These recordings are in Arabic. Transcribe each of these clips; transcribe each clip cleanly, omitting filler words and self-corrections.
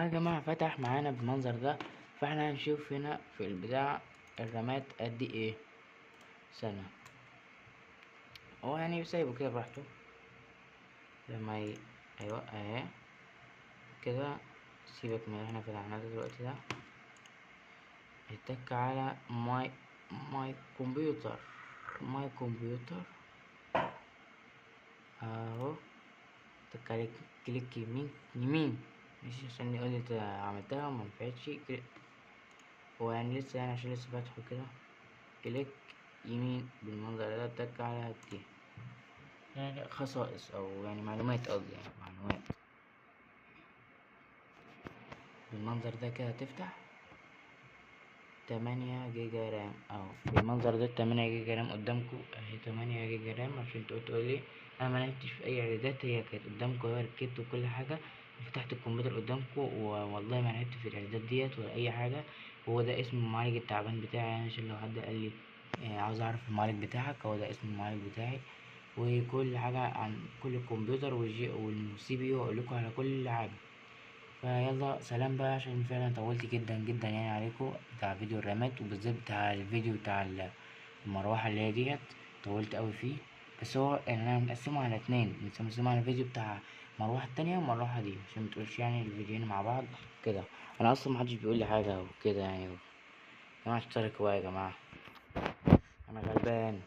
يا جماعة فتح معانا بالمنظر ده. فاحنا هنشوف هنا في البتاع الرامات قد ايه سنة. هو يعني سايبه كده براحته لما ايوه اهي كده. سيبك من اللي احنا فتحناه دلوقتي ده. اتك على ماي كمبيوتر. ماي كمبيوتر اهو. اتك على كليك يمين ماشي عشان يقول لي عملتها وما نفعتش. هو يعني لسه يعني عشان لسه فاتحه كده. كليك يمين بالمنظر ده. اتك على دي يعني خصائص او يعني معلومات، قصدي يعني معلومات بالمنظر ده كده. تفتح 8 جيجا رام اهو بالمنظر ده. 8 جيجا رام قدامكم اهي. 8 جيجا رام عشان تقولوا لي انا ما لعبتش في اي اعدادات. هي كانت قدامكم اهي، ركبت وكل حاجه. فتحت الكمبيوتر قدامكم والله ما لعبت في الاعدادات ديت ولا اي حاجه. هو ده اسم المعالج التعبان بتاعي يعني، عشان لو حد قال لي عاوز اعرف المعالج بتاعك، هو ده اسم المعالج بتاعي. وكل حاجه عن كل الكمبيوتر والسي بي يو اقول لكم على كل حاجه. فيلا سلام بقى، عشان فعلا طولت جدا جدا يعني عليكم بتاع فيديو الرامات، وبالذات بتاع الفيديو بتاع المروحة اللي هي ديت. طولت اوي فيه. بس هو يعني انا مقسمه على اتنين، مقسمه على فيديو بتاع المروحة التانية والمروحة دي، عشان متقولش يعني الفيديوهين مع بعض كده. انا اصلا محدش بيقول لي حاجة وكده يعني. يا جماعة اشتركوا بقى يا جماعة، انا غلبان.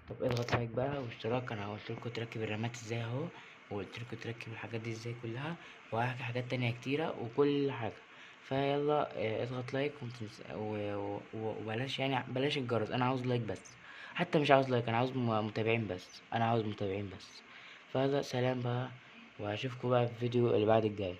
طب اضغط لايك بقى واشتراك. انا قلت لكم تركب الرامات ازاي اهو، وقلت لكم تركب الحاجات دي ازاي كلها، وهحكي حاجات تانية كتيرة وكل حاجة. فيلا اضغط لايك وبلاش يعني بلاش الجرس. انا عاوز لايك بس، حتى مش عاوز لايك، انا عاوز متابعين بس. انا عاوز متابعين بس. فيلا سلام بقى، وهشوفكم بقى في الفيديو اللي بعد الجاي.